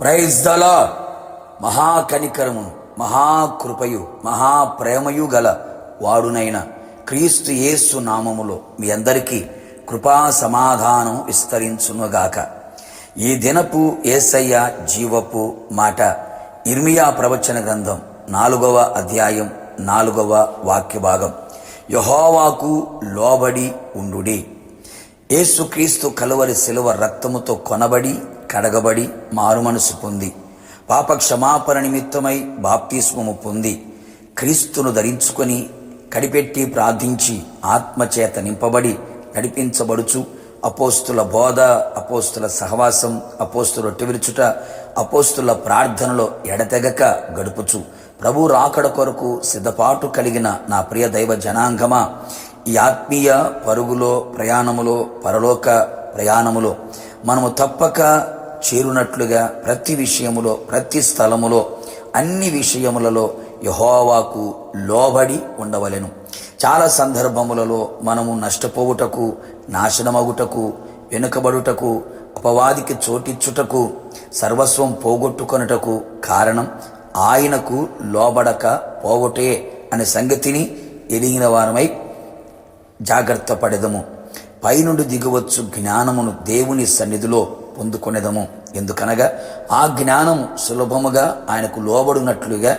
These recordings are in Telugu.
Praise the Lord. మహాకనికరము, మహాకృపయు, మహాప్రేమయు గల వాడునైన క్రీస్తు యేసు నామములో మీ అందరికీ కృపా సమాధానం విస్తరించునుగాక. ఈ దినపు యేసయ్య జీవపు మాట ఇర్మియా ప్రవచన గ్రంథం 4వ అధ్యాయం 4వ వాక్య భాగం. యెహోవాకు లోబడి ఉండుడి. యేసుక్రీస్తు కలువరి శిలువ రక్తముతో కొనబడి కడగబడి మారుమనసు పొంది పాప క్షమాపణ నిమిత్తమై బాప్తిస్మము పొంది క్రీస్తును ధరించుకొని కడిపెట్టి ప్రార్థించి ఆత్మచేత నింపబడి నడిపించబడుచు అపోస్తుల బోధ, అపోస్తుల సహవాసం, అపోస్తుల రొట్టె విరుచుట, అపోస్తుల ప్రార్థనలో ఎడతెగక గడుపుచు ప్రభు రాకడ కొరకు సిద్ధపాటు కలిగిన నా ప్రియ దైవ జనాంగమా, ఈ ఆత్మీయ పరుగులో, ప్రయాణములో, పరలోక ప్రయాణములో మనము తప్పక చేరునట్లుగా ప్రతి విషయములో, ప్రతి స్థలములో, అన్ని విషయములలో యెహోవాకు లోబడి ఉండవలెను. చాలా సందర్భములలో మనము నష్టపోవుటకు, నాశనమగుటకు, వెనుకబడుటకు, అపవాదికి చోటిచ్చుటకు, సర్వస్వం పోగొట్టుకొనుటకు కారణం ఆయనకు లోబడక పోవటే అనే సంగతిని ఎరిగిన వారమై జాగ్రత్త పడెదము. పైనుండి దిగువచ్చు జ్ఞానమును దేవుని సన్నిధిలో పొందుకొనేదము. ఎందుకనగా ఆ జ్ఞానము సులభముగా ఆయనకు లోబడినట్లుగా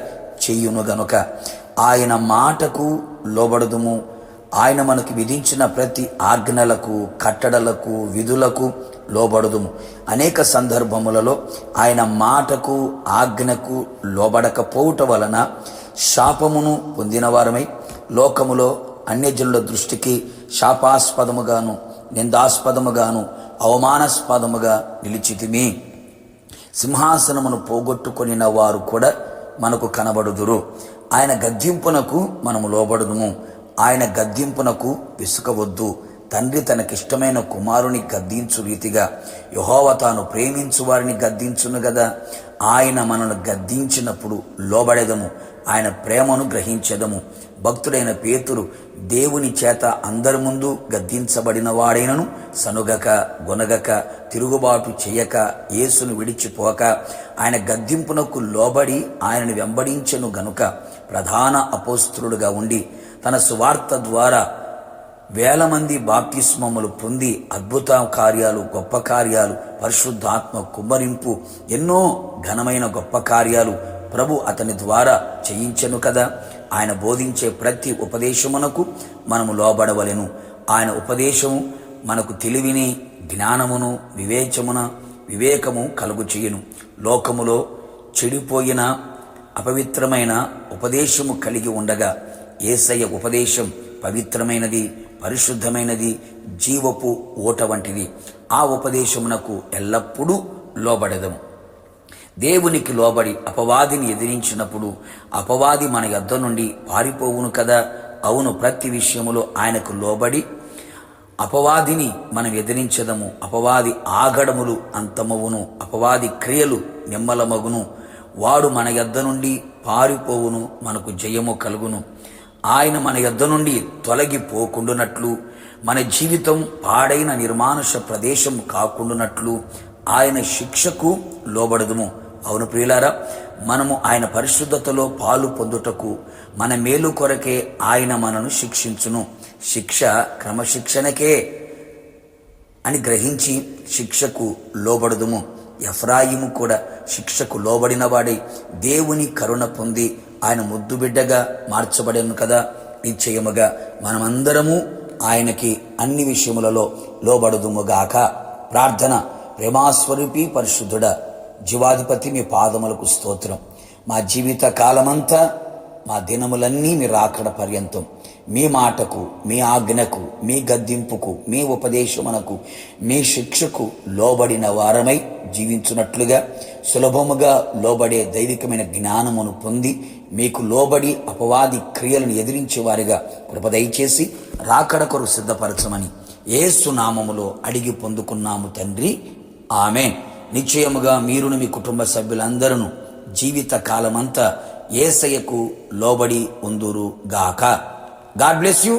చెయ్యును గనుక ఆయన మాటకు లోబడదుము. ఆయన మనకు విధించిన ప్రతి ఆజ్ఞలకు, కట్టడలకు, విధులకు లోబడదుము. అనేక సందర్భములలో ఆయన మాటకు, ఆజ్ఞకు లోబడకపోవుట వలన శాపమును పొందిన వారమై లోకములో అన్యజనుల దృష్టికి శాపాస్పదముగాను, నిందాస్పదముగాను, అవమానాస్పదముగా నిలిచితిమి. సింహాసనమును పోగొట్టుకొనిన వారు కూడా మనకు కనబడుదురు. ఆయన గద్దింపునకు మనము లోబడుదుము. ఆయన గద్దింపునకు విసుకవద్దు. తండ్రి తనకిష్టమైన కుమారుని గద్దించు రీతిగా యెహోవా తాను ప్రేమించు వారిని గద్దించును గదా. ఆయన మనను గద్దించినప్పుడు లోబడెదము, ఆయన ప్రేమను గ్రహించెదము. భక్తుడైన పేతురు దేవుని చేత అందరి ముందు గద్దించబడిన వాడైనను సనుగక, గొనగక, తిరుగుబాటు చేయక, యేసును విడిచిపోక ఆయన గద్దింపునకు లోబడి ఆయనను వెంబడించెను గనుక ప్రధాన అపోస్తలుడుగా ఉండి తన సువార్త ద్వారా వేల మంది బాప్తిస్మములు పొంది అద్భుత కార్యాలు, గొప్ప కార్యాలు, పరిశుద్ధాత్మ కుమ్మరింపు, ఎన్నో ఘనమైన గొప్ప కార్యాలు ప్రభు అతని ద్వారా చేయించెను కదా. ఆయన బోధించే ప్రతి ఉపదేశమునకు మనము లోబడవలెను. ఆయన ఉపదేశము మనకు తెలివిని, జ్ఞానమును, వివేకము కలుగు చేయును. లోకములో చెడిపోయిన అపవిత్రమైన ఉపదేశము కలిగి ఉండగా యేసయ్య ఉపదేశం పవిత్రమైనది, పరిశుద్ధమైనది, జీవపు ఓట వంటిది. ఆ ఉపదేశమునకు ఎల్లప్పుడూ లోబడెదము. దేవునికి లోబడి అపవాదిని ఎదిరించినప్పుడు అపవాది మన యొద్ద నుండి పారిపోవును కదా. అవును, ప్రతి విషయములో ఆయనకు లోబడి అపవాదిని మనం ఎదిరించదము. అపవాది ఆగడములు అంతమవును, అపవాది క్రియలు నిమ్మలమగును. వాడు మన యొద్ద నుండి పారిపోవును, మనకు జయము కలుగును. ఆయన మన యొద్ద నుండి తొలగిపోకుండునట్లు, మన జీవితం పాడైన నిర్మానుష ప్రదేశం కాకుండునట్లు ఆయన శిక్షకు లోబడదుము. అవును ప్రియులారా, మనము ఆయన పరిశుద్ధతలో పాలు పొందుటకు మన మేలు కొరకే ఆయన మనను శిక్షించును. శిక్ష క్రమశిక్షణకే అని గ్రహించి శిక్షకు లోబడదుము. ఎఫ్రాయిము కూడా శిక్షకు లోబడిన వాడై దేవుని కరుణ పొంది ఆయన ముద్దు బిడ్డగా మార్చబడను కదా. నిశ్చయముగా మనమందరము ఆయనకి అన్ని విషయములలో లోబడుదుముగాక. ప్రార్థన. ప్రేమాస్వరూపి పరిశుద్ధుడా, జీవాధిపతి, మీ పాదములకు స్తోత్రం. మా జీవిత కాలమంతా, మా దినములన్నీ మీ రాకడ పర్యంతం మీ మాటకు, మీ ఆజ్ఞకు, మీ గద్దింపుకు, మీ ఉపదేశమునకు, మీ శిక్షకు లోబడిన వారమై జీవించున్నట్లుగా సులభముగా లోబడే దైవికమైన జ్ఞానమును పొంది మీకు లోబడి అపవాది క్రియలను ఎదిరించే వారిగా కృప దయచేసి రాకడ కొరకు సిద్ధపరచమని యేసు నామములో అడిగి పొందుకున్నాము తండ్రి, ఆమేన్. నిశ్చయముగా మీరును మీ కుటుంబ సభ్యులందరూ జీవిత కాలమంతా యేసయ్యకు లోబడి ఉందురు గాక. God bless you.